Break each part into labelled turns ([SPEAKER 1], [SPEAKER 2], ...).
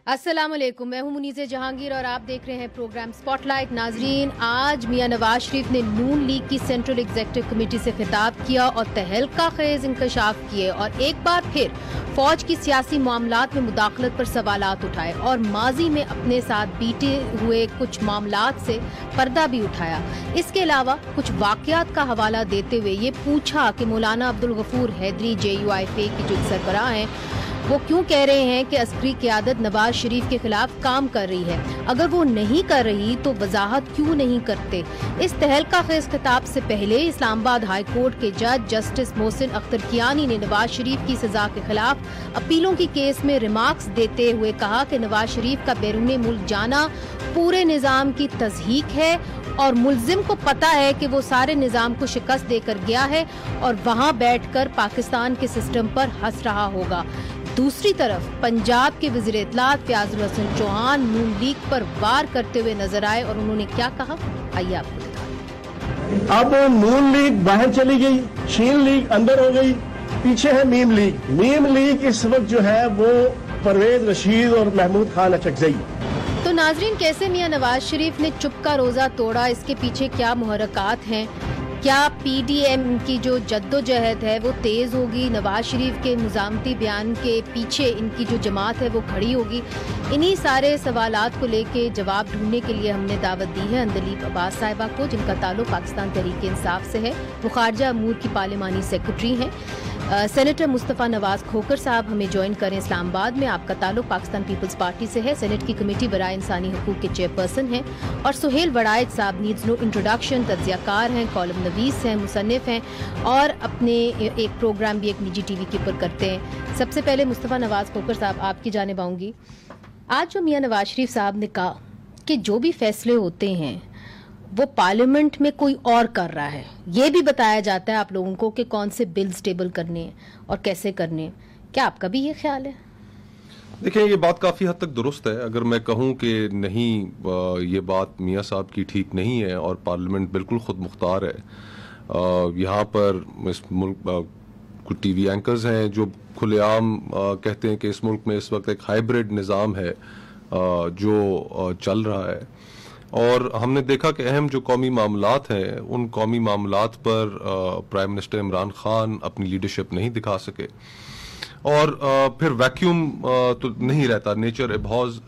[SPEAKER 1] السلام علیکم، میں ہوں منیزہ جہانگیر اور آپ دیکھ رہے ہیں پروگرام سپاٹ لائٹ۔ ناظرین، آج میاں نواز شریف نے نون لیگ کی سینٹرل ایگزیکٹو کمیٹی سے خطاب کیا اور تہلکہ خیز انکشاف کیے اور ایک بار پھر فوج کی سیاسی معاملات میں مداخلت پر سوالات اٹھائے اور ماضی میں اپنے ساتھ بیتے ہوئے کچھ معاملات سے پردہ بھی اٹھایا۔ اس کے علاوہ کچھ واقعات کا حوالہ دیتے ہوئے یہ پوچھا کہ مولانا عبدالغفور حیدری JUIF کی جو سربراہ ہیں وہ کیوں کہہ رہے ہیں کہ عسکری قیادت نواز شریف کے خلاف کام کر رہی ہے؟ اگر وہ نہیں کر رہی تو وضاحت کیوں نہیں کرتے؟ اس تہلکہ خیز خطاب سے پہلے اسلام آباد ہائی کورٹ کے جج جسٹس محسن اختر کیانی نے نواز شریف کی سزا کے خلاف اپیلوں کی کیس میں ریمارکس دیتے ہوئے کہا کہ نواز شریف کا بیرون ملک جانا پورے نظام کی تضحیک ہے اور ملزم کو پتا ہے کہ وہ سارے نظام کو شکست دے کر گیا ہے اور وہاں بیٹھ کر پاکستان کے سسٹم پر ہنس رہا ہوگا۔ دوسری طرف پنجاب کے وزیر اطلاعات فیاض الحسن چوہان نون لیگ پر وار کرتے ہوئے نظر آئے اور انہوں نے کیا کہا، آئیے آپ کو دکھائیں۔
[SPEAKER 2] اب نون لیگ باہر چلی گئی، شین لیگ اندر ہو گئی، پیچھے ہے میم لیگ۔ میم لیگ اس وقت جو ہے وہ پرویز رشید اور محمود خان اچکزئی۔
[SPEAKER 1] تو ناظرین، کیسے میاں نواز شریف نے چپ کا روزہ توڑا، اس کے پیچھے کیا محرکات ہیں؟ کیا PDM کی جو جدوجہد ہے وہ تیز ہوگی؟ نواز شریف کے مزاحمتی بیان کے پیچھے ان کی جو جماعت ہے وہ کھڑی ہوگی؟ انہی سارے سوالات کو لے کے جواب ڈھونڈنے کے لیے ہم نے دعوت دی ہے اندلیب عباس صاحبہ کو، جن کا تعلق پاکستان تحریک انصاف سے ہے۔ وہ خارجہ امور کی پارلیمانی سیکرٹری ہیں۔ سینیٹر مصطفیٰ نواز کھوکر صاحب ہمیں جوائن کریں اسلام آباد میں، آپ کا تعلق پاکستان پیپلز پارٹی سے ہے، سینٹ کی کمیٹی برائے انسانی حقوق کے چیئرپرسن ہیں، اور سہیل وڑائچ صاحب نیڈز نو انٹروڈکشن، تجزیہ کار ہیں، کالم نویس ہیں، مصنف ہیں اور اپنے ایک پروگرام بھی ایک نجی TV کے اوپر کرتے ہیں۔ سب سے پہلے مصطفیٰ نواز کھوکر صاحب آپ کی جانب آؤں گی۔ آج جو میاں نواز شریف صاحب نے کہا کہ جو بھی فیصلے ہوتے ہیں وہ پارلیمنٹ میں کوئی اور کر رہا ہے، یہ بھی بتایا جاتا ہے آپ لوگوں کو کہ کون سے بلز ٹیبل کرنے ہیں اور کیسے کرنے ہیں، کیا آپ کا بھی یہ خیال ہے؟
[SPEAKER 3] دیکھیں، یہ بات کافی حد تک درست ہے۔ اگر میں کہوں کہ نہیں، یہ بات میاں صاحب کی ٹھیک نہیں ہے اور پارلیمنٹ بالکل خود مختار ہے۔ یہاں پر اس ملک کچھ TV اینکرز ہیں جو کھلے عام کہتے ہیں کہ اس ملک میں اس وقت ایک ہائیبرڈ نظام ہے جو چل رہا ہے، اور ہم نے دیکھا کہ اہم جو قومی معاملات ہیں ان قومی معاملات پر پرائم منسٹر عمران خان اپنی لیڈرشپ نہیں دکھا سکے، اور پھر ویکیوم تو نہیں رہتا، نیچر ابہاز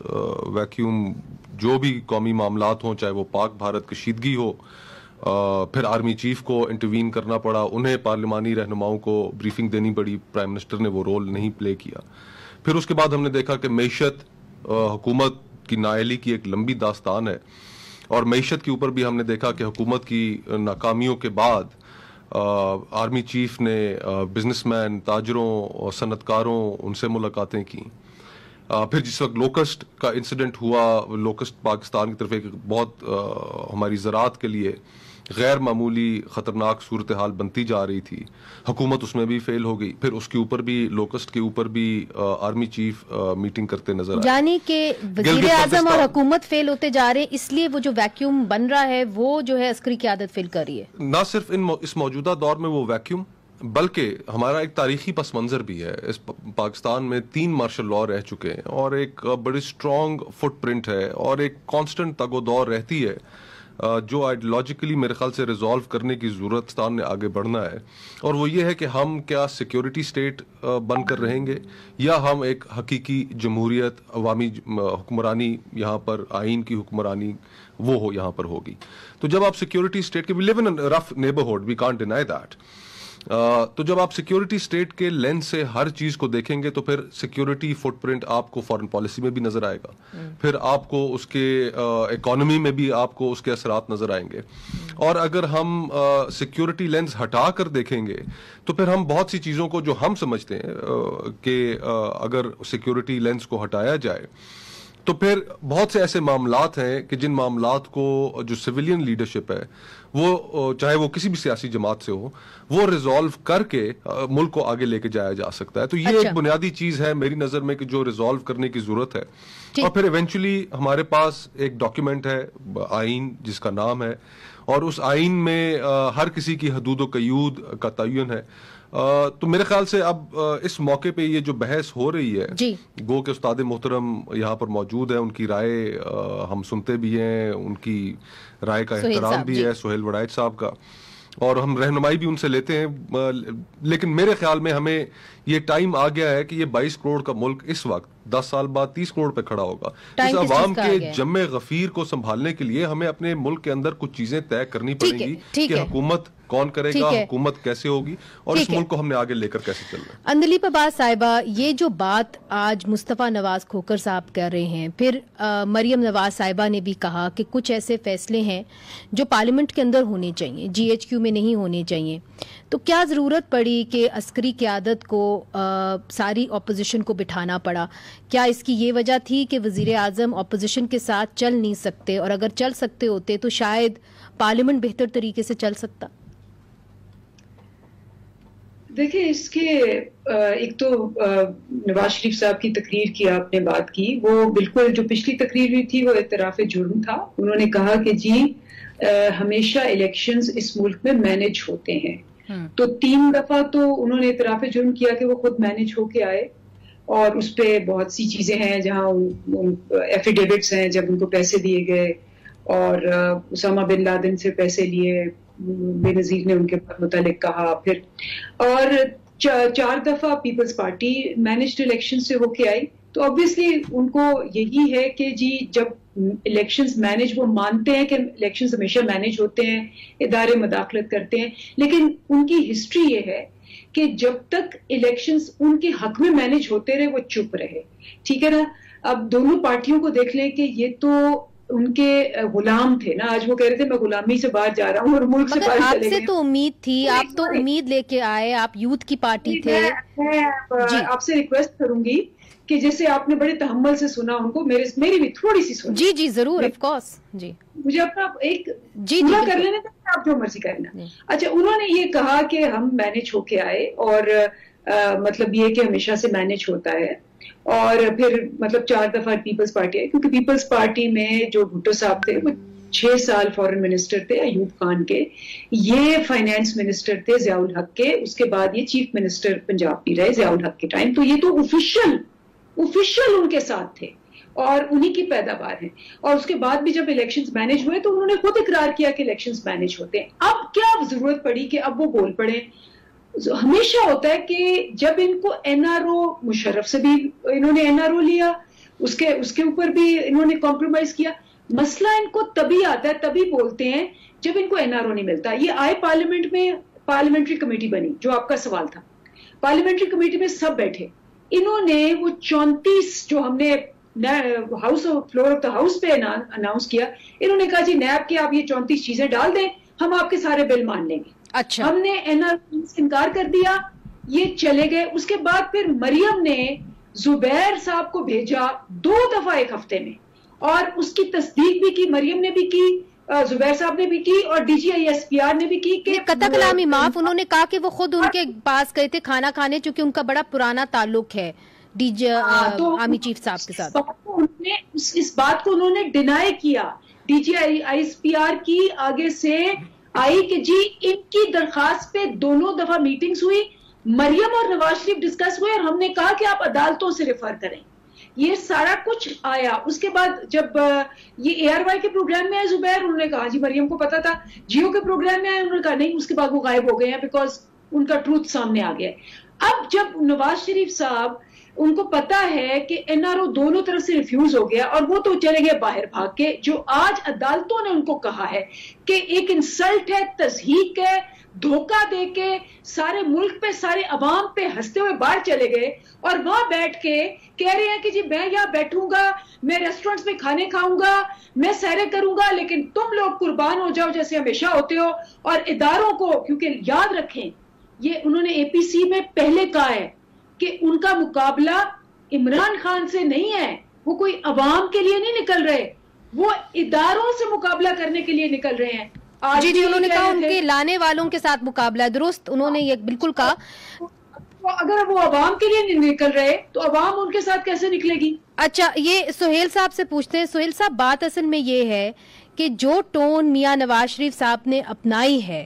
[SPEAKER 3] ویکیوم، جو بھی قومی معاملات ہوں، چاہے وہ پاک بھارت کشیدگی ہو، پھر آرمی چیف کو انٹروین کرنا پڑا، انہیں پارلیمانی رہنماؤں کو بریفنگ دینی پڑی، پرائم منسٹر نے وہ رول نہیں پلے کیا۔ پھر اس کے بعد ہم نے دیکھا کہ معیشت، حکومت کی نااہلی کی ایک لمبی داستان ہے، اور معیشت کے اوپر بھی ہم نے دیکھا کہ حکومت کی ناکامیوں کے بعد آرمی چیف نے بزنس مین، تاجروں، صنعت کاروں، ان سے ملاقاتیں کی۔ پھر جس وقت لوکسٹ کا انسیڈنٹ ہوا، لوکسٹ پاکستان کی طرف ایک بہت ہماری زراعت کے لیے غیر معمولی خطرناک صورتحال بنتی جا رہی تھی، حکومت اس میں بھی فیل ہو گئی۔ پھر اس کے اوپر بھی، لوکسٹ کے اوپر بھی آرمی چیف میٹنگ کرتے نظر آئے،
[SPEAKER 1] یعنی کہ وزیر اعظم اور حکومت فیل ہوتے جا رہے ہیں، اس لیے وہ جو ویکیوم بن رہا ہے وہ جو ہے عسکری قیادت فیل کر رہی ہے۔
[SPEAKER 3] نہ صرف اس موجودہ دور میں وہ ویکیوم، بلکہ ہمارا ایک تاریخی پس منظر بھی ہے۔ اس پاکستان میں 3 مارشل لاء رہ چکے ہیں اور ایک بڑی اسٹرانگ فٹ پرنٹ ہے اور ایک کانسٹنٹ تگ و دور رہتی ہے جو آئیڈیالوجیکلی میرے خیال سے ریزالو کرنے کی ضرورت پاکستان نے آگے بڑھنا ہے، اور وہ یہ ہے کہ ہم کیا سیکیورٹی سٹیٹ بن کر رہیں گے یا ہم ایک حقیقی جمہوریت، عوامی حکمرانی، یہاں پر آئین کی حکمرانی وہ ہو یہاں پر ہوگی۔ تو جب آپ سیکیورٹی سٹیٹ کے، we live in rough neighbourhood, we can't deny that, تو جب آپ سیکیورٹی سٹیٹ کے لینس سے ہر چیز کو دیکھیں گے تو پھر سیکیورٹی فٹ پرنٹ آپ کو فارن پالیسی میں بھی نظر آئے گا، پھر آپ کو اس کے اکانومی میں بھی آپ کو اس کے اثرات نظر آئیں گے، اور اگر ہم سیکیورٹی لینس ہٹا کر دیکھیں گے تو پھر ہم بہت سی چیزوں کو جو ہم سمجھتے ہیں کہ اگر سیکیورٹی لینس کو ہٹایا جائے تو پھر بہت سے ایسے معاملات ہیں کہ جن معاملات کو جو سویلین لیڈرشپ ہے وہ چاہے وہ کسی بھی سیاسی جماعت سے ہو، وہ ریزالو کر کے ملک کو آگے لے کے جایا جا سکتا ہے۔ تو یہ ایک بنیادی چیز ہے میری نظر میں کہ جو ریزالو کرنے کی ضرورت ہے، اور پھر ایونچولی ہمارے پاس ایک ڈاکیومنٹ ہے، آئین جس کا نام ہے، اور اس آئین میں ہر کسی کی حدود و قیود کا تعین ہے۔ تو میرے خیال سے اب اس موقع پہ یہ جو بحث ہو رہی ہے
[SPEAKER 1] جی
[SPEAKER 3] گو کہ استاد محترم یہاں پر موجود ہیں, ان کی رائے ہم سنتے بھی ہیں, ان کی رائے کا احترام بھی ہے, سہیل وڑائچ صاحب کا, اور ہم رہنمائی بھی ان سے لیتے ہیں. لیکن میرے خیال میں ہمیں یہ ٹائم آ گیا ہے کہ یہ 22 کروڑ کا ملک اس وقت 10 سال بعد 30 کروڑ پہ کھڑا ہوگا. اس عوام کے جمع غفیر کو سنبھالنے کے لیے ہمیں اپنے ملک کے اندر کچھ چیزیں طے کرنی پڑیں گی کہ حکومت کون کرے گا, حکومت کیسے ہوگی, اور اس ملک کو ہم نے آگے لے کر کیسے چلنا ہے.
[SPEAKER 1] اندلیب عباس صاحبہ, یہ جو بات آج مصطفیٰ نواز کھوکھر صاحب کر رہے ہیں, پھر مریم نواز صاحبہ نے بھی کہا کہ کچھ ایسے فیصلے ہیں جو پارلیمنٹ کے اندر ہونے چاہیے, جی ایچ کیو میں نہیں ہونے چاہیے, تو کیا ضرورت پڑی کہ عسکری قیادت کو ساری اپوزیشن کو بٹھانا پڑا؟ کیا اس کی یہ وجہ تھی کہ وزیر اعظم اپوزیشن کے ساتھ چل نہیں سکتے, اور اگر چل سکتے ہوتے تو شاید پارلیمنٹ بہتر طریقے سے چل سکتا؟
[SPEAKER 4] دیکھیں, اس کے ایک تو نواز شریف صاحب کی تقریر کی آپ نے بات کی, وہ بالکل جو پچھلی تقریر ہوئی تھی وہ اعتراف جرم تھا. انہوں نے کہا کہ جی ہمیشہ الیکشنز اس ملک میں مینج ہوتے ہیں, تو 3 دفعہ تو انہوں نے اعتراف جرم کیا کہ وہ خود مینج ہو کے آئے, اور اس پہ بہت سی چیزیں ہیں جہاں ایفیڈیوٹس ہیں جب ان کو پیسے دیے گئے, اور اسامہ بن لادن سے پیسے لیے, بے نظیر نے ان کے متعلق کہا پھر, اور 4 دفعہ پیپلز پارٹی مینجڈ الیکشن سے ہو کے آئی. تو obviously ان کو یہی ہے کہ جی جب الیکشنز مینج, وہ مانتے ہیں کہ الیکشنز ہمیشہ مینج ہوتے ہیں, ادارے مداخلت کرتے ہیں, لیکن ان کی ہسٹری یہ ہے کہ جب تک الیکشنز ان کے حق میں مینج ہوتے رہے وہ چپ رہے. ٹھیک ہے نا. اب دونوں پارٹیوں کو دیکھ لیں کہ یہ تو ان کے غلام تھے نا, آج وہ کہہ رہے تھے میں غلامی سے باہر جا رہا ہوں اور ملک سے باہر چلے گئے.
[SPEAKER 1] آپ سے تو امید تھی, آپ تو امید لے کے آئے, آپ یوتھ کی پارٹی تھے.
[SPEAKER 4] میں آپ سے ریکویسٹ کروں گی کہ جیسے آپ نے بڑے تحمل سے سنا ان کو, میری بھی تھوڑی سی سنیں.
[SPEAKER 1] جی جی ضرور, آف کورس. جی
[SPEAKER 4] مجھے اپنا ایک پورا کر لینے تھا, آپ جو مرضی کرنا. اچھا, انہوں نے یہ کہا کہ ہم مینج ہو کے آئے, اور مطلب یہ کہ ہمیشہ سے مینج ہوتا ہے, اور پھر مطلب 4 دفعہ پیپلز پارٹی آئی, کیونکہ پیپلز پارٹی میں جو بھٹو صاحب تھے وہ 6 سال فورن منسٹر تھے ایوب خان کے, یہ فائنانس منسٹر تھے ضیاء الحق کے, اس کے بعد یہ چیف منسٹر پنجاب بھی رہے ضیاء الحق کے ٹائم. تو یہ تو اوفیشل ان کے ساتھ تھے اور انہی کی پیداوار ہیں. اور اس کے بعد بھی جب الیکشنز مینج ہوئے تو انہوں نے خود اقرار کیا کہ الیکشنز مینج ہوتے ہیں. اب کیا ضرورت پڑی کہ اب وہ بول پڑے؟ ہمیشہ ہوتا ہے کہ جب ان کو این آر او, مشرف سے بھی انہوں نے این آر او لیا, اس کے اوپر بھی انہوں نے کمپرومائز کیا. مسئلہ ان کو تبھی آتا ہے, تبھی بولتے ہیں جب ان کو این آر او نہیں ملتا. یہ آئے پارلیمنٹ میں, پارلیمنٹری کمیٹی بنی, جو آپ کا سوال تھا, پارلیمنٹری کمیٹی میں سب بیٹھے, انہوں نے وہ 34 جو ہم نے house floor of the house پہ اناؤنس کیا, انہوں نے کہا جی نیب کے آپ یہ 34 چیزیں ڈال دیں, ہم آپ کے سارے بل مان لیں گے.
[SPEAKER 1] اچھا,
[SPEAKER 4] ہم نے این آر سے انکار کر دیا, یہ چلے گئے. اس کے بعد پھر مریم نے زبیر صاحب کو بھیجا 2 دفعہ 1 ہفتے میں, اور اس کی تصدیق بھی کی, مریم نے بھی کی, زبیر صاحب نے بھی کی, اور D G I S P R نے بھی کی. کہ
[SPEAKER 1] قطع کلامی معاف, انہوں نے کہا کہ وہ خود ان کے پاس گئے تھے کھانا کھانے, چونکہ ان کا بڑا پرانا تعلق ہے ڈی جی آرمی چیف صاحب کے ساتھ.
[SPEAKER 4] اس بات کو انہوں نے ڈینائی کیا. D G I S P R کی آگے سے آئی کہ جی ان کی درخواست پہ 2 دفعہ میٹنگز ہوئی, مریم اور نواز شریف ڈسکس ہوئے, اور ہم نے کہا کہ آپ عدالتوں سے ریفر کریں. یہ سارا کچھ آیا. اس کے بعد جب یہ اے آر وائی کے پروگرام میں آئے زبیر, انہوں نے کہا جی مریم کو پتا تھا. جیو کے پروگرام میں آئے, انہوں نے کہا نہیں, اس کے بعد وہ غائب ہو گئے ہیں بیکاز ان کا ٹروتھ سامنے آ گیا ہے. اب جب نواز شریف صاحب ان کو پتا ہے کہ این آر او دونوں طرف سے ریفیوز ہو گیا, اور وہ تو چلے گئے باہر بھاگ کے, جو آج عدالتوں نے ان کو کہا ہے کہ ایک انسلٹ ہے, تضحیک ہے, دھوکہ دے کے سارے ملک پہ, سارے عوام پہ ہنستے ہوئے باہر چلے گئے, اور وہاں بیٹھ کے کہہ رہے ہیں کہ جی میں یہاں بیٹھوں گا, میں ریسٹورنٹس میں کھانے کھاؤں گا, میں سیریں کروں گا, لیکن تم لوگ قربان ہو جاؤ جیسے ہمیشہ ہوتے ہو. اور اداروں کو, کیونکہ یاد رکھیں یہ انہوں نے اے پی سی میں پہلے کہا ہے کہ ان کا مقابلہ عمران خان سے نہیں ہے, وہ کوئی عوام کے لیے نہیں نکل رہے, وہ اداروں سے مقابلہ کرنے کے لیے نکل رہے ہیں.
[SPEAKER 1] جی جی, انہوں نے کہا ان کے لانے والوں کے ساتھ مقابلہ ہے. درست, انہوں نے یہ بالکل کہا.
[SPEAKER 4] اگر وہ عوام کے لیے نہیں نکل رہے تو عوام ان کے ساتھ کیسے نکلے گی؟
[SPEAKER 1] اچھا, یہ سہیل صاحب سے پوچھتے ہیں. سہیل صاحب, بات اصل میں یہ ہے کہ جو ٹون میاں نواز شریف صاحب نے اپنائی ہے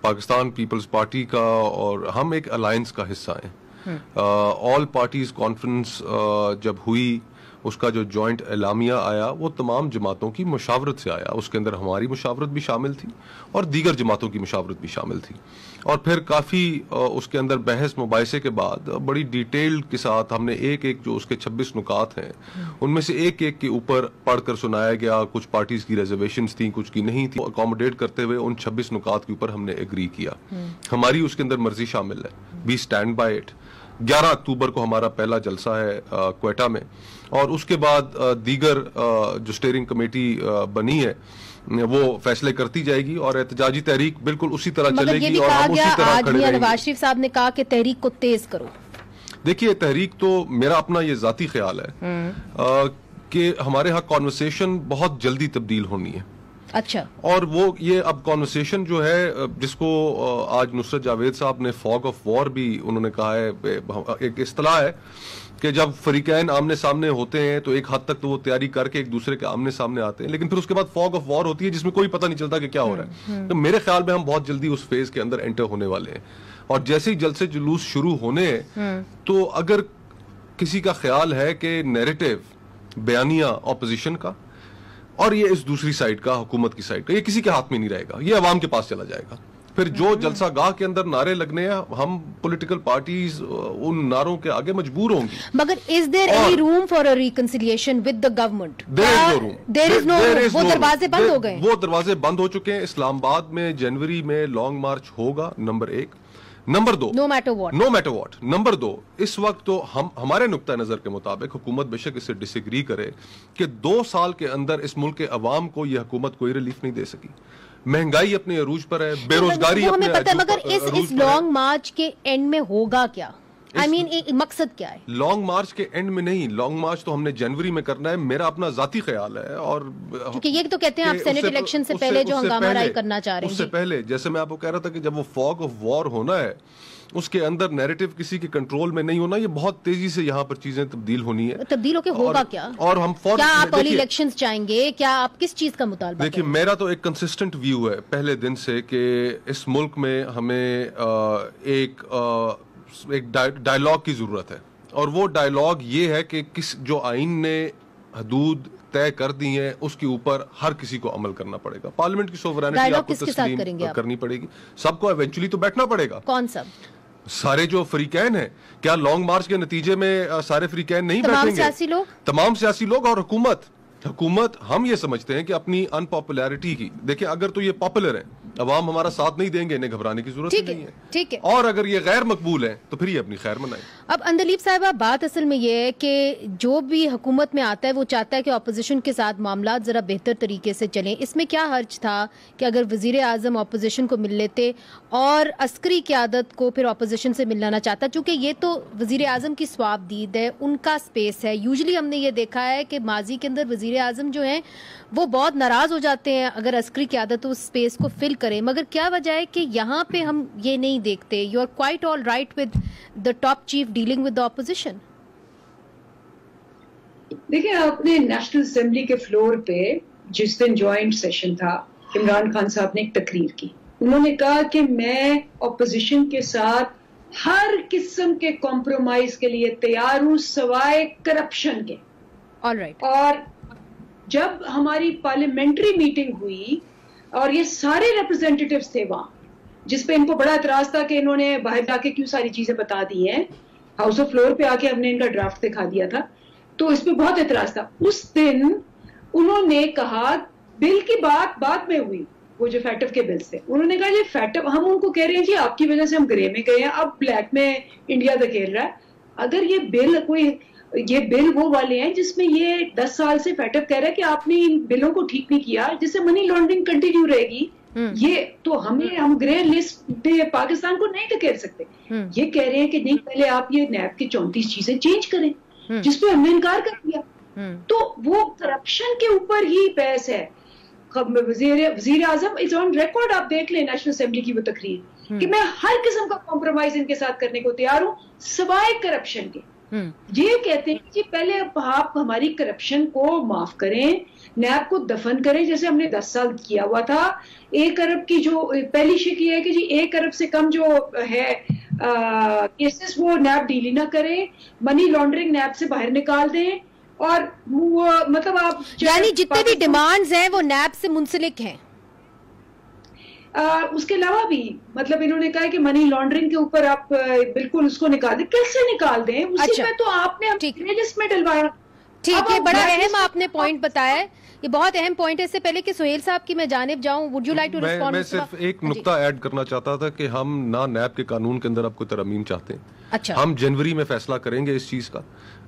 [SPEAKER 3] پاکستان پیپلز پارٹی کا اور ہم ایک الائنس کا حصہ ہیں. آل پارٹیز کانفرنس جب ہوئی, اس کا جو جوائنٹ اعلامیہ آیا وہ تمام جماعتوں کی مشاورت سے آیا. اس کے اندر ہماری مشاورت بھی شامل تھی اور دیگر جماعتوں کی مشاورت بھی شامل تھی, اور پھر کافی اس کے اندر بحث مباحثے کے بعد بڑی ڈیٹیل کے ساتھ ہم نے ایک ایک جو اس کے 26 نکات ہیں ان میں سے ایک ایک کے اوپر پڑھ کر سنایا گیا. کچھ پارٹیز کی ریزرویشنز تھیں, کچھ کی نہیں تھی. اکوموڈیٹ کرتے ہوئے ان 26 نکات کے اوپر ہم نے ایگری کیا. ہماری اس کے اندر مرضی شامل ہے, وی اسٹینڈ بائی اٹ. 11 اکتوبر کو ہمارا پہلا جلسہ ہے کوئٹہ میں, اور اس کے بعد دیگر جو اسٹیئرنگ کمیٹی بنی ہے وہ فیصلے کرتی جائے گی, اور احتجاجی تحریک بالکل اسی طرح چلے گی اور ہم اسی طرح کھڑے رہیں گے.
[SPEAKER 1] نواز شریف صاحب نے کہا کہ تحریک کو تیز کرو.
[SPEAKER 3] دیکھیے تحریک تو میرا اپنا یہ ذاتی خیال ہے کہ ہمارے ہاں کانورسیشن بہت جلدی تبدیل ہونی ہے.
[SPEAKER 1] اچھا. اور
[SPEAKER 3] وہ یہ اب کانورسیشن جو ہے جس کو آج نصرت جاوید صاحب نے فاگ آف وار بھی انہوں نے کہا ہے, ایک اصطلاح ہے کہ جب فریقین آمنے سامنے ہوتے ہیں تو ایک حد تک تو وہ تیاری کر کے ایک دوسرے کے آمنے سامنے آتے ہیں, لیکن پھر اس کے بعد فاگ آف وار ہوتی ہے جس میں کوئی پتہ نہیں چلتا کہ کیا ہو رہا ہے. تو میرے خیال میں ہم بہت جلدی اس فیز کے اندر انٹر ہونے والے ہیں, اور جیسے ہی جلسے جلوس شروع ہونے ہیں تو اگر کسی کا خیال ہے کہ نیریٹو بیانیہ اپوزیشن کا اور یہ اس دوسری سائڈ کا حکومت کی سائڈ کا, یہ کسی کے ہاتھ میں نہیں رہے گا, یہ عوام کے پاس چلا جائے گا. پھر جو جلسہ گاہ کے اندر نعرے لگنے ہیں, ہم پولیٹیکل پارٹیز ان نعروں کے آگے مجبور ہوں گی.
[SPEAKER 1] مگر is there any room for a reconciliation with the government? There is no room. وہ دروازے بند ہو گئے.
[SPEAKER 3] وہ دروازے بند ہو چکے ہیں. اسلام آباد میں جنوری میں لانگ مارچ ہوگا, number 1. Number 2,
[SPEAKER 1] no matter what.
[SPEAKER 3] Number 2, اس وقت تو ہمارے نقطہ نظر کے مطابق حکومت بے شک اس سے ڈس ایگری کرے کہ 2 سال کے اندر اس ملک کے عوام کو یہ حکومت کوئی ریلیف نہیں دے سکی. مہنگائی اپنے عروج پر ہے, بے روزگاری اپنے عروج پر ہے.
[SPEAKER 1] مگر اس لانگ مارچ کے اینڈ میں ہوگا کیا؟ مقصد کیا ہے؟
[SPEAKER 3] لانگ مارچ کے اینڈ میں نہیں, لانگ مارچ تو ہم نے جنوری میں کرنا ہے, میرا اپنا ذاتی خیال ہے. اور
[SPEAKER 1] کیونکہ یہ تو کہتے ہیں آپ سینٹ الیکشن سے پہلے جو ہنگامہ رائی کرنا چاہ رہے ہیں,
[SPEAKER 3] اس سے پہلے جیسے میں آپ کو کہہ رہا تھا کہ جب وہ فاگ آف وار ہونا ہے اس کے اندر نیریٹو کسی کے کنٹرول میں نہیں ہونا, یہ بہت تیزی سے یہاں پر چیزیں تبدیل ہونی ہے.
[SPEAKER 1] تبدیل ہو کے ہوگا کیا؟
[SPEAKER 3] اور ہم
[SPEAKER 1] کیا آپ ارلی الیکشنز چاہیں گے؟ کیا آپ کس چیز کا مطالبہ؟
[SPEAKER 3] دیکھیے میرا تو ایک کنسسٹنٹ ویو ہے پہلے دن سے کہ اس ملک میں ہمیں ایک ڈائلاگ کی ضرورت ہے, اور وہ ڈائلاگ یہ ہے کہ جو آئین نے حدود طے کر دی ہیں اس کے اوپر ہر کسی کو عمل کرنا پڑے گا. پارلیمنٹ کی سوورینٹی آپ کو تسلیم کرنی پڑے گی, سب کو ایونچولی تو بیٹھنا پڑے گا.
[SPEAKER 1] کون سب؟
[SPEAKER 3] سارے جو فریقین ہیں. کیا لانگ مارچ کے نتیجے میں سارے فریقین نہیں بیٹھیں گے؟ تمام سیاسی لوگ اور حکومت ہم یہ سمجھتے ہیں کہ اپنی ان پاپولیرٹی کی, دیکھیں اگر تو یہ پاپولر ہیں, عوام ہمارا ساتھ نہیں دیں گے, انہیں گھبرانے کی ضرورت نہیں ہے.
[SPEAKER 1] ٹھیک ہے.
[SPEAKER 3] اور اگر یہ غیر مقبول ہیں تو پھر یہ اپنی خیر منائیں.
[SPEAKER 1] اب اندلیب صاحبہ بات اصل میں یہ ہے کہ جو بھی حکومت میں آتا ہے وہ چاہتا ہے کہ اپوزیشن کے ساتھ معاملات ذرا بہتر طریقے سے چلیں. اس میں کیا حرج تھا کہ اگر وزیر اعظم اپوزیشن کو مل لیتے اور عسکری قیادت کو پھر اپوزیشن سے ملنا نہ چاہتا, چونکہ یہ تو وزیر اعظم کی سواب دید ہے, ان کا اسپیس ہے. یوزلی ہم نے یہ دیکھا ہے کہ ماضی کے اندر وزیر اعظم جو ہیں وہ بہت ناراض ہو جاتے ہیں اگر عسکری قیادت اس اسپیس کو فل کرے. مگر کیا وجہ ہے کہ یہاں پہ ہم یہ نہیں دیکھتے؟ You are quite all right with the top chief dealing with the opposition.
[SPEAKER 4] دیکھیں آپ نے نیشنل اسمبلی کے فلور پہ جس دن جوائنٹ سیشن تھا, عمران خان صاحب نے ایک تقریر کی. انہوں نے کہا کہ میں اپوزیشن کے ساتھ ہر قسم کے کمپرومائز کے لیے تیار ہوں سوائے کرپشن کے. اور جب ہماری پارلیمنٹری میٹنگ ہوئی اور یہ سارے ریپرزینٹیٹیوز تھے وہاں, جس پہ ان کو بڑا اعتراض تھا کہ انہوں نے باہر جا کے کیوں ساری چیزیں بتا دی ہیں, ہاؤس آف فلور پہ آ کے ہم نے ان کا ڈرافٹ دکھا دیا تھا, تو اس پہ بہت اعتراض تھا. اس دن انہوں نے کہا بل کی بات بعد میں ہوئی, وہ جو فیٹف کے بلز تھے, انہوں نے کہا یہ فیٹف, ہم ان کو کہہ رہے ہیں جی آپ کی وجہ سے ہم گرے میں گئے ہیں, اب بلیک میں انڈیا دھکیل رہا ہے. اگر یہ بل وہ والے ہیں جس میں یہ 10 سال سے فیٹف کہہ رہا ہے کہ آپ نے ان بلوں کو ٹھیک نہیں کیا جس سے منی لانڈرنگ کنٹینیو رہے گی, یہ تو ہم گرے لسٹ پاکستان کو نہیں دھکیل سکتے. یہ کہہ رہے ہیں کہ نہیں پہلے آپ یہ نیب کی 34 چیزیں چینج کریں, جس پہ ہم نے انکار کر دیا. تو وہ کرپشن کے اوپر ہی بحث ہے. وزیر اعظم از آن ریکارڈ, آپ دیکھ لیں نیشنل اسمبلی کی وہ تقریر, کہ میں ہر قسم کا کمپرومائز ان کے ساتھ کرنے کو تیار ہوں سوائے کرپشن کے. یہ کہتے ہیں کہ پہلے آپ ہماری کرپشن کو معاف کریں, نیب کو دفن کریں جیسے ہم نے 10 سال کیا ہوا تھا. 1 ارب کی جو پہلی شک یہ ہے کہ جی 1 ارب سے کم جو ہے کیسز وہ نیب ڈیل ہی نہ کرے, منی لانڈرنگ نیب سے باہر نکال دیں, اور وہ مطلب آپ
[SPEAKER 1] یعنی جتنے بھی ڈیمانڈز ہیں وہ نیب سے منسلک ہیں.
[SPEAKER 4] اس کے علاوہ بھی مطلب انہوں نے کہا کہ منی لانڈرنگ کے اوپر آپ بالکل اس کو نکال دیں. کیسے نکال دیں؟ اسی میں تو آپ نے لسٹ میں ڈلوایا.
[SPEAKER 1] ٹھیک ہے, بڑا اہم آپ نے پوائنٹ بتایا ہے, یہ بہت اہم پوائنٹ ہے. اس سے پہلے کہ سہیل صاحب کی میں جانب جاؤں, would you like to respond?
[SPEAKER 3] میں صرف ایک نقطہ ایڈ کرنا چاہتا تھا کہ ہم نہ نیب کے قانون کے اندر اب کوئی ترمیم چاہتے ہیں.
[SPEAKER 1] اچھا,
[SPEAKER 3] ہم جنوری میں فیصلہ کریں گے اس چیز کا,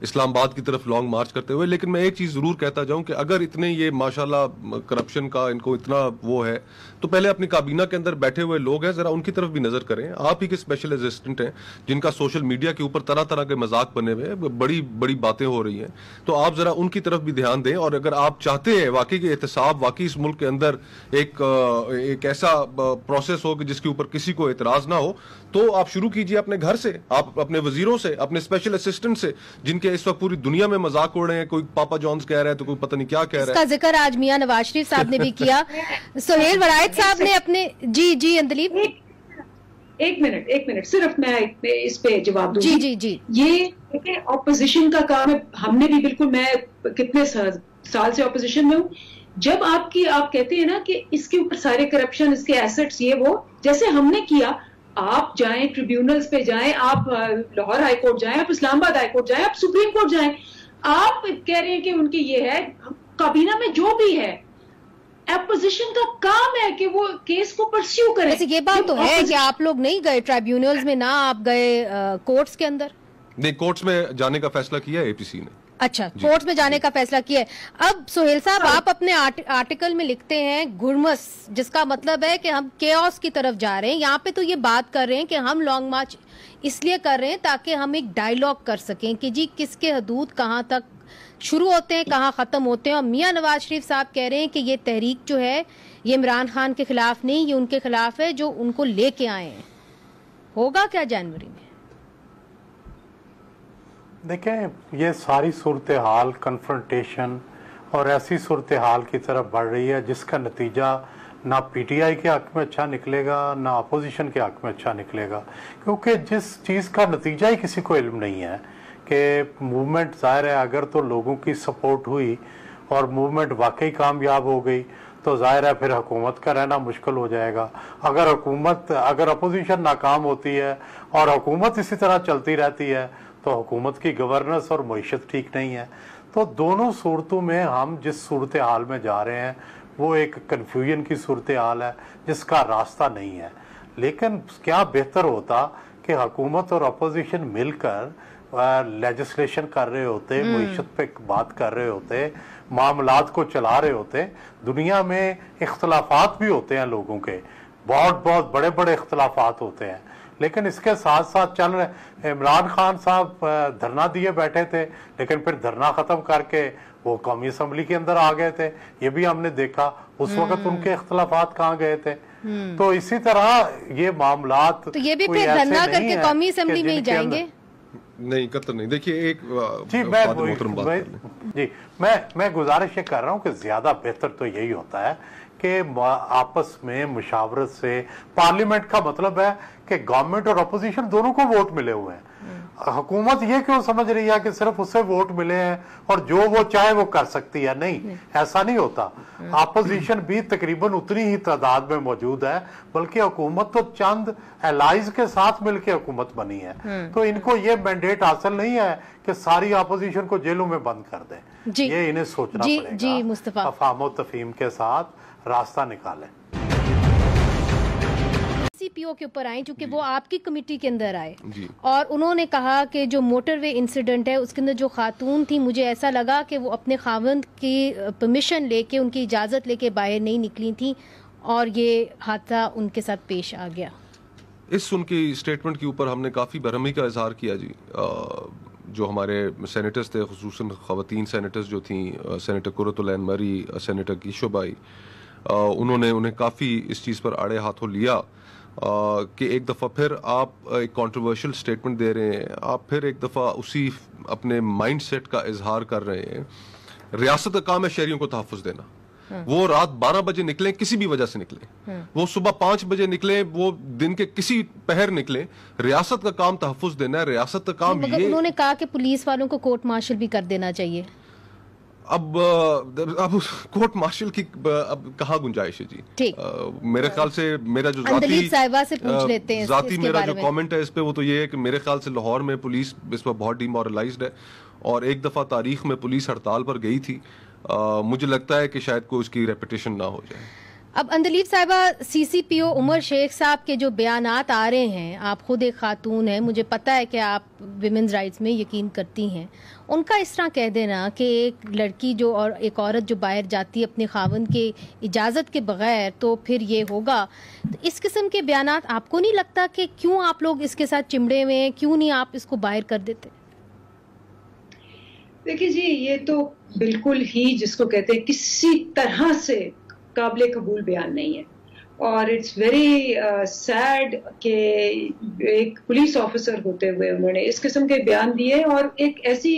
[SPEAKER 3] اسلام آباد کی طرف لانگ مارچ کرتے ہوئے. لیکن میں ایک چیز ضرور کہتا جاؤں کہ اگر اتنے یہ ماشاءاللہ کرپشن کا ان کو اتنا وہ ہے, تو پہلے اپنی کابینہ کے اندر بیٹھے ہوئے لوگ ہیں, ذرا ان کی طرف بھی نظر کریں. آپ ہی کے اسپیشل اسسٹنٹ ہیں جن کا سوشل میڈیا کے اوپر طرح طرح کے مذاق بنے ہوئے, بڑی بڑی باتیں ہو رہی ہیں, تو آپ ذرا ان کی طرف بھی دھیان دیں. اور اگر آپ چاہتے ہیں واقعی کہ احتساب واقعی اس ملک کے اندر ایک ایسا پروسیس ہو کہ جس کے اوپر کسی کو اعتراض نہ ہو, تو آپ شروع کیجئے اپنے گھر سے, آپ اپنے وزیروں سے, اپنے اسپیشل اسسٹنٹ سے, جن کے اس وقت پوری دنیا میں مذاق اڑ رہے ہیں. کوئی پاپا جونز کہہ رہا ہے تو کوئی پتہ نہیں کیا کہہ رہا ہے.
[SPEAKER 1] اس کا ذکر آج میاں نواز شریف صاحب نے بھی کیا. سہیل ورائد صاحب نے اپنے جی اندلیب
[SPEAKER 4] ایک منٹ صرف میں اس پہ جواب دوں.
[SPEAKER 1] جی
[SPEAKER 4] یہ اپوزیشن کا کام ہے. ہم نے بھی بالکل, میں کتنے سال سے اپوزیشن میں ہوں. جب آپ کہتے ہیں نا کہ اس کے اوپر سارے کرپشن, اس کے ایسٹس, یہ وہ, جیسے ہم نے کیا, آپ جائیں ٹریبیونلز پہ جائیں, آپ لاہور ہائی کورٹ جائیں, آپ اسلام آباد ہائی کورٹ جائیں, آپ سپریم کورٹ جائیں. آپ کہہ رہے ہیں کہ ان کی یہ ہے, کابینہ میں جو بھی ہے اپوزیشن کا کام ہے کہ وہ کیس کو پرسیو کرے.
[SPEAKER 1] ایسے یہ بات تو ہے کہ آپ لوگ نہیں گئے ٹریبیونلز میں, نہ آپ گئے کورٹس کے اندر.
[SPEAKER 3] نہیں, کورٹس میں جانے کا فیصلہ کیا ہے APC نے.
[SPEAKER 1] اچھا, کورٹس میں جانے کا فیصلہ کیا ہے. اب سہیل صاحب, آپ اپنے آرٹیکل میں لکھتے ہیں گرمس, جس کا مطلب ہے کہ ہم کیوس کی طرف جا رہے ہیں. یہاں پہ تو یہ بات کر رہے ہیں کہ ہم لانگ مارچ اس لیے کر رہے ہیں تاکہ ہم ایک ڈائیلاگ کر سکیں کہ جی کس کے حدود کہاں تک شروع ہوتے ہیں, کہاں ختم ہوتے ہیں. اور میاں نواز شریف صاحب کہہ رہے ہیں کہ یہ تحریک جو ہے یہ عمران خان کے خلاف نہیں, یہ ان کے خلاف ہے جو ان کو لے کے آئے ہیں. ہوگا کیا جنوری میں؟
[SPEAKER 5] دیکھیں, یہ ساری صورتحال کنفرنٹیشن اور ایسی صورتحال کی طرف بڑھ رہی ہے جس کا نتیجہ نہ پی ٹی آئی کے حق میں اچھا نکلے گا, نہ اپوزیشن کے حق میں اچھا نکلے گا. کیونکہ جس چیز کا نتیجہ ہی کسی کو علم نہیں ہے کہ موومنٹ, ظاہر ہے اگر تو لوگوں کی سپورٹ ہوئی اور موومنٹ واقعی کامیاب ہو گئی تو ظاہر ہے پھر حکومت کا رہنا مشکل ہو جائے گا. اگر اپوزیشن ناکام ہوتی ہے اور حکومت اسی طرح چلتی رہتی ہے تو حکومت کی گورننس اور معیشت ٹھیک نہیں ہے. تو دونوں صورتوں میں ہم جس صورتحال میں جا رہے ہیں وہ ایک کنفیوژن کی صورتحال ہے جس کا راستہ نہیں ہے. لیکن کیا بہتر ہوتا کہ حکومت اور اپوزیشن مل کر لیجسلیشن کر رہے ہوتے, معیشت پہ بات کر رہے ہوتے, معاملات کو چلا رہے ہوتے. دنیا میں اختلافات بھی ہوتے ہیں لوگوں کے, بہت بہت بڑے بڑے اختلافات ہوتے ہیں, لیکن اس کے ساتھ ساتھ چل رہے. عمران خان صاحب دھرنا دیے بیٹھے تھے لیکن پھر دھرنا ختم کر کے وہ قومی اسمبلی کے اندر آ گئے تھے, یہ بھی ہم نے دیکھا. اس وقت ان کے اختلافات کہاں گئے تھے. تو اسی طرح یہ معاملات,
[SPEAKER 1] تو یہ بھی پھر دھرنا کر کے قومی اسمبلی میں ہی جائیں گے.
[SPEAKER 3] نہیں, قطر نہیں. دیکھیے ایک
[SPEAKER 5] میں گزارش یہ کر رہا ہوں کہ زیادہ بہتر تو یہی ہوتا ہے کہ آپس میں مشاورت سے, پارلیمنٹ کا مطلب ہے کہ گورنمنٹ اور اپوزیشن دونوں کو ووٹ ملے ہوئے ہیں. حکومت یہ کیوں سمجھ رہی ہے کہ صرف اسے ووٹ ملے ہیں اور جو وہ چاہے وہ کر سکتی ہے. نہیں, ایسا نہیں ہوتا. اپوزیشن بھی تقریباً اتنی ہی تعداد میں موجود ہے, بلکہ حکومت تو چند الائز کے ساتھ مل کے حکومت بنی ہے. تو ان کو یہ مینڈیٹ حاصل نہیں ہے کہ ساری اپوزیشن کو جیلوں میں بند کر دیں. یہ انہیں سوچنا پڑے گا, افہام و تفہیم کے ساتھ راستہ نکالیں.
[SPEAKER 1] سی پی او کے اوپر آئیں چونکہ وہ آپ کی کمیٹی کے اندر آئے, اور انہوں نے کہا کہ جو موٹر وے انسیڈنٹ ہے اس کے اندر جو خاتون تھی, مجھے ایسا لگا کہ وہ اپنے خاوند کی پرمیشن لے کے, ان کی اجازت لے کے باہر نہیں نکلی تھیں اور یہ حادثہ ان کے ساتھ پیش آ گیا.
[SPEAKER 3] اس ان کی اسٹیٹمنٹ کے اوپر ہم نے کافی برہمی کا اظہار کیا جی. جو ہمارے سینیٹرز تھے, خصوصاً خواتین سینیٹرز جو تھیں, سینیٹر قرۃ العین مری, سینیٹر کیشو بائی, انہوں نے انہیں کافی اس چیز پر آڑے ہاتھوں لیا کہ ایک دفعہ پھر آپ ایک کنٹروورشل سٹیٹمنٹ دے رہے ہیں, آپ پھر ایک دفعہ اسی اپنے مائنڈ سیٹ کا اظہار کر رہے ہیں. ریاست کا کام ہے شہریوں کو تحفظ دینا. وہ رات 12 بجے نکلیں, کسی بھی وجہ سے نکلیں, وہ صبح 5 بجے نکلیں, وہ دن کے کسی پہر نکلیں, ریاست کا کام تحفظ دینا ہے. ریاست کا کام
[SPEAKER 1] مگر انہوں نے کہا کہ پولیس والوں کو کورٹ مارشل بھی کر دینا چاہیے. اب
[SPEAKER 3] کورٹ مارشل کی اب کہاں گنجائش ہے جی؟ میرے خیال سے میرا جو ذاتی میرا جو کامنٹ ہے اس پہ وہ تو یہ ہے کہ میرے خیال سے لاہور میں پولیس اس پر بہت ڈیمورلائزڈ ہے, اور ایک دفعہ تاریخ میں پولیس ہڑتال پر گئی تھی. مجھے لگتا ہے کہ شاید کوئی اس کی ریپیٹیشن نہ ہو جائے.
[SPEAKER 1] اب اندلیب صاحبہ, سی سی پی او عمر شیخ صاحب کے جو بیانات آ رہے ہیں, آپ خود ایک خاتون ہیں, مجھے پتہ ہے کہ آپ ویمنز رائٹس میں یقین کرتی ہیں, ان کا اس طرح کہہ دینا کہ ایک لڑکی جو اور ایک عورت جو باہر جاتی ہے اپنے خاوند کے اجازت کے بغیر تو پھر یہ ہوگا, اس قسم کے بیانات آپ کو نہیں لگتا کہ کیوں آپ لوگ اس کے ساتھ چمڑے ہوئے ہیں, کیوں نہیں آپ اس کو باہر کر دیتے؟
[SPEAKER 4] دیکھیے جی, یہ تو بالکل ہی جس کو کہتے ہیں کسی طرح سے قابل قبول بیان نہیں ہے, اور اٹس ویری سیڈ کہ ایک پولیس آفیسر ہوتے ہوئے انہوں نے اس قسم کے بیان دیے, اور ایک ایسی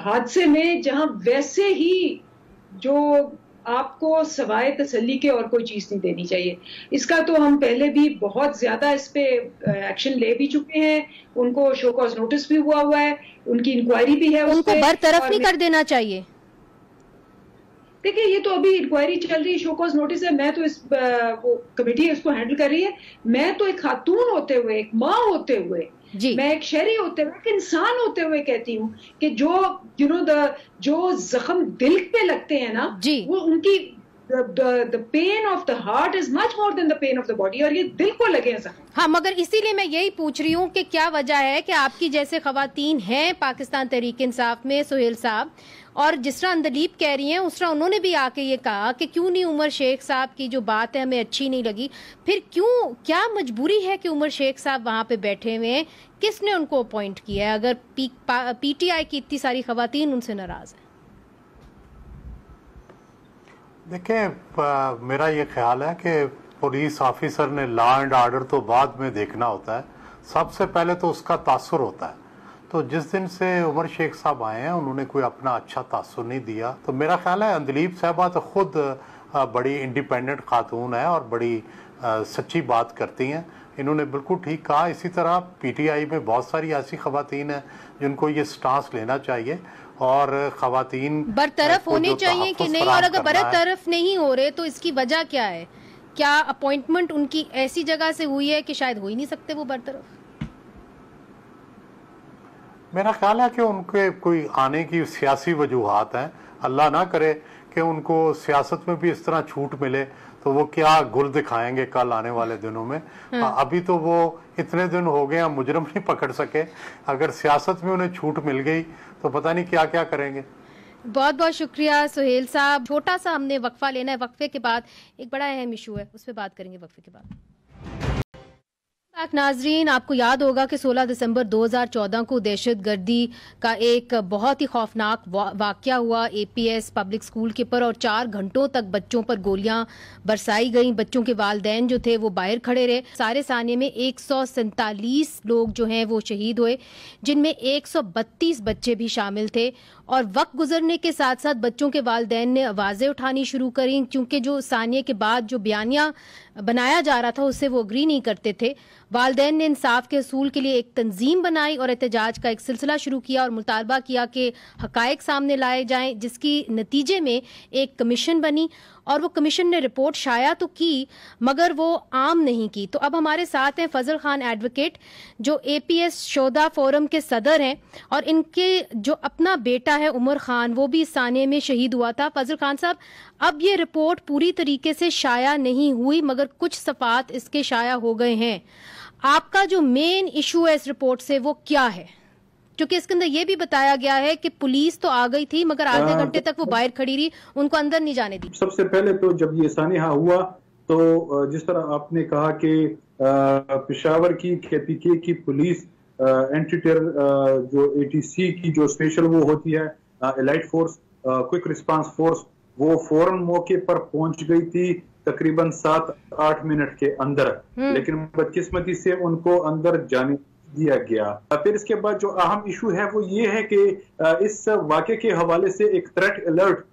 [SPEAKER 4] حادثے میں جہاں ویسے ہی جو آپ کو سوائے تسلی کے اور کوئی چیز نہیں دینی چاہیے. اس کا تو ہم پہلے بھی بہت زیادہ اس پہ ایکشن لے بھی چکے ہیں, ان کو شو کاز نوٹس بھی ہوا ہے, ان کی انکوائری بھی ہے,
[SPEAKER 1] ان کو برطرف نہیں کر دینا چاہیے.
[SPEAKER 4] دیکھیں یہ تو ابھی انکوائری چل رہی ہے, شو کاز نوٹس ہے, میں تو اس کمیٹی اس کو ہینڈل کر رہی ہے. میں تو ایک خاتون ہوتے ہوئے, ایک ماں ہوتے ہوئے, میں ایک شہری ہوتے ہوئے, ایک انسان ہوتے ہوئے کہتی ہوں کہ جو زخم دل پہ لگتے ہیں نا, وہ ان کی the pain of the heart is much more than the pain of the body, اور یہ دل کو لگے ہیں زخم.
[SPEAKER 1] ہاں, مگر اسی لیے میں یہی پوچھ رہی ہوں کہ کیا وجہ ہے کہ آپ کی جیسے خواتین ہیں پاکستان تحریک انصاف میں, سہیل صاحب, اور جس طرح اندلیب کہہ رہی ہیں اس طرح انہوں نے بھی آ کے یہ کہا کہ کیوں نہیں عمر شیخ صاحب کی جو بات ہے ہمیں اچھی نہیں لگی, پھر کیوں, کیا مجبوری ہے کہ عمر شیخ صاحب وہاں پہ بیٹھے ہوئے ہیں؟ کس نے ان کو اپوائنٹ کیا ہے اگر پی ٹی آئی کی اتنی ساری خواتین ان سے ناراض ہیں؟
[SPEAKER 5] دیکھیں, میرا یہ خیال ہے کہ پولیس آفیسر نے لا اینڈ آرڈر تو بعد میں دیکھنا ہوتا ہے, سب سے پہلے تو اس کا تاثر ہوتا ہے. تو جس دن سے عمر شیخ صاحب آئے ہیں انہوں نے کوئی اپنا اچھا تاثر نہیں دیا. تو میرا خیال ہے اندلیب صاحبہ تو خود بڑی انڈیپینڈنٹ خاتون ہے اور بڑی سچی بات کرتی ہیں, انہوں نے بالکل ٹھیک کہا. اسی طرح پی ٹی آئی میں بہت ساری ایسی خواتین ہیں جن کو یہ سٹانس لینا چاہیے, اور خواتین
[SPEAKER 1] برطرف ہونی چاہیے کہ نہیں, اور اگر برطرف نہیں ہو رہے تو اس کی وجہ کیا ہے؟ کیا اپوائنٹمنٹ ان کی ایسی جگہ سے ہوئی ہے کہ شاید ہو ہی نہیں سکتے وہ برطرف؟
[SPEAKER 5] میرا خیال ہے کہ ان کے کوئی آنے کی سیاسی وجوہات ہیں. اللہ نہ کرے کہ ان کو سیاست میں بھی اس طرح چھوٹ ملے تو وہ کیا گل دکھائیں گے کل آنے والے دنوں میں. ابھی تو وہ اتنے دن ہو گئے ہیں مجرم نہیں پکڑ سکے, اگر سیاست میں انہیں چھوٹ مل گئی تو پتہ نہیں کیا کیا کریں گے.
[SPEAKER 1] بہت بہت شکریہ سہیل صاحب. چھوٹا سا ہم نے وقفہ لینا ہے, وقفے کے بعد ایک بڑا اہم ایشو ہے اس پہ بات کریں گے وقفے کے بعد. ناظرین, آپ کو یاد ہوگا کہ 16 دسمبر 2014 کو دہشت گردی کا ایک بہت ہی خوفناک واقعہ ہوا اے پی ایس پبلک اسکول کے پر, اور 4 گھنٹوں تک بچوں پر گولیاں برسائی گئیں. بچوں کے والدین جو تھے وہ باہر کھڑے رہے. سارے ثانیے میں 147 لوگ جو ہیں وہ شہید ہوئے, جن میں 132 بچے بھی شامل تھے. اور وقت گزرنے کے ساتھ ساتھ بچوں کے والدین نے آوازیں اٹھانی شروع کریں, کیونکہ جو ثانیے کے بعد جو بیانیہ بنایا جا رہا تھا اس سے وہ اگری نہیں کرتے تھے. والدین نے انصاف کے حصول کے لیے ایک تنظیم بنائی اور احتجاج کا ایک سلسلہ شروع کیا اور مطالبہ کیا کہ حقائق سامنے لائے جائیں, جس کی نتیجے میں ایک کمیشن بنی, اور وہ کمیشن نے رپورٹ شائع تو کی مگر وہ عام نہیں کی. تو اب ہمارے ساتھ ہیں فضل خان ایڈوکیٹ, جو اے پی ایس شہداء فورم کے صدر ہیں, اور ان کے جو اپنا بیٹا ہے عمر خان وہ بھی اس ثانیے میں شہید ہوا تھا. فضل خان صاحب, اب یہ رپورٹ پوری طریقے سے شائع نہیں ہوئی مگر کچھ صفحات اس کے شائع ہو گئے ہیں. آپ کا جو مین ایشو ہے اس رپورٹ سے وہ کیا ہے؟ کیونکہ اس کے اندر یہ بھی بتایا گیا ہے کہ پولیس تو آ گئی تھی مگر آدھے گھنٹے تک وہ باہر کھڑی رہی, ان کو اندر نہیں جانے دی.
[SPEAKER 6] سب سے پہلے تو جب یہ سانحہ ہوا تو جس طرح آپ نے کہا کہ پشاور کی KPK کی پولیس اینٹی ٹیرر جو ATC کی جو اسپیشل وہ ہوتی ہے allied force, quick response force, وہ فوراً موقع پر پہنچ گئی تھی. تقریباً 7-8 منٹ کے اندر، لیکن بدقسمتی سے ان کو اندر جانے دیا گیا۔ پھر اس کے بعد جو اہم ایشو ہے وہ یہ ہے کہ اس واقعے کے حوالے سے ایک تھریٹ الرٹ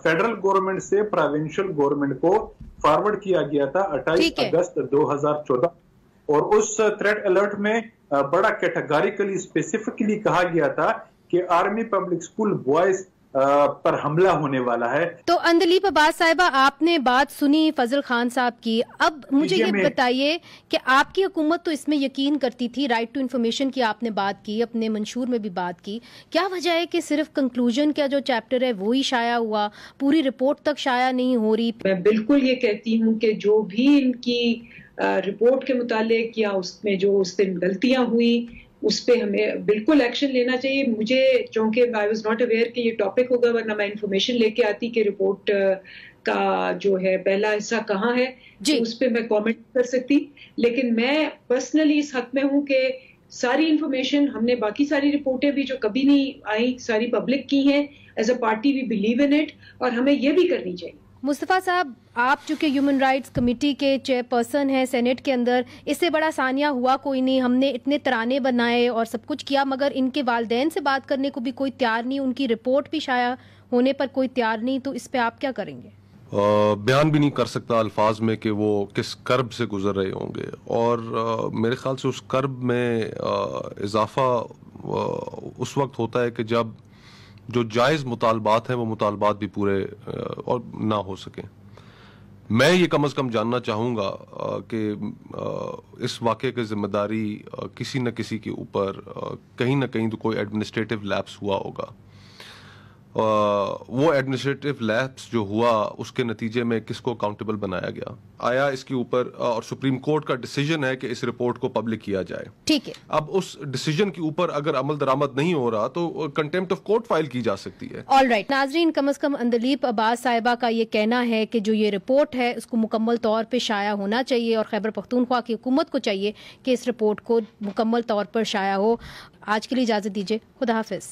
[SPEAKER 6] فیڈرل گورنمنٹ سے پروونشل گورنمنٹ کو فارورڈ کیا گیا تھا 28 اگست 2014، اور اس تھریٹ الرٹ میں بڑا کیٹیگوریکلی اسپیسیفکلی کہا گیا تھا کہ آرمی پبلک اسکول بوائز پر حملہ ہونے والا ہے۔
[SPEAKER 1] تو اندلیپ عباس صاحبہ، آپ نے بات سنی فضل خان صاحب کی، اب مجھے یہ بتائیے کہ آپ کی حکومت تو اس میں یقین کرتی تھی، رائٹ ٹو انفارمیشن کی آپ نے بات کی، اپنے منشور میں بھی بات کی، کیا وجہ ہے کہ صرف کنکلوژن کا جو چیپٹر ہے وہی شائع ہوا، پوری رپورٹ تک شائع نہیں ہو رہی؟
[SPEAKER 4] میں بالکل یہ کہتی ہوں کہ جو بھی ان کی رپورٹ کے متعلق یا اس میں جو اس دن غلطیاں ہوئی اس پہ ہمیں بالکل ایکشن لینا چاہیے۔ مجھے چونکہ آئی واز ناٹ اویئر کہ یہ ٹاپک ہوگا، ورنہ میں انفارمیشن لے کے آتی کہ رپورٹ کا جو ہے پہلا حصہ کہاں ہے، اس پہ میں کامنٹ کر سکتی، لیکن میں پرسنلی اس حق میں ہوں کہ ساری انفارمیشن ہم نے، باقی ساری رپورٹیں بھی جو کبھی نہیں آئی، ساری پبلک کی ہیں۔ As a party we believe in it, اور ہمیں یہ بھی کرنی چاہیے۔
[SPEAKER 1] مصطفیٰ صاحب، آپ چونکہ ہیومن رائٹس کمیٹی کے چیئر پرسن ہیں سینٹ کے اندر، اس سے بڑا ثانیہ ہوا کوئی نہیں، ہم نے اتنے ترانے بنائے اور سب کچھ کیا، مگر ان کے والدین سے بات کرنے کو بھی کوئی تیار نہیں، ان کی رپورٹ بھی شائع ہونے پر کوئی تیار نہیں، تو اس پہ آپ کیا کریں گے؟
[SPEAKER 3] بیان بھی نہیں کر سکتا الفاظ میں کہ وہ کس کرب سے گزر رہے ہوں گے، اور میرے خیال سے اس کرب میں اضافہ اس وقت ہوتا ہے کہ جب جو جائز مطالبات ہیں وہ مطالبات بھی پورے اور نہ ہو سکیں۔ میں یہ کم از کم جاننا چاہوں گا کہ اس واقعے کی ذمہ داری کسی نہ کسی کے اوپر کہیں نہ کہیں تو کوئی ایڈمنسٹریٹو لیپس ہوا ہوگا۔ وہ ایڈمنسٹریٹو لیپس جو ہوا اس کے نتیجے میں کس کو اکاؤنٹیبل بنایا گیا؟ آیا اس کے اوپر، اور سپریم کورٹ کا ڈیسیجن ہے کہ اس رپورٹ کو پبلک کیا جائے،
[SPEAKER 1] ٹھیک ہے، اب
[SPEAKER 3] اس ڈیسیجن کے اوپر اگر عمل درآمد نہیں ہو رہا تو کنٹیمپٹ آف کورٹ فائل کی جا سکتی ہے۔
[SPEAKER 1] آل رائٹ ناظرین، کم از کم اندلیپ عباس صاحبہ کا یہ کہنا ہے کہ جو یہ رپورٹ ہے اس کو مکمل طور پہ شائع ہونا چاہیے، اور خیبر پختونخوا کی حکومت کو چاہیے کہ اس رپورٹ کو مکمل طور پر شائع ہو۔ آج کے لیے اجازت دیجیے، خدا حافظ۔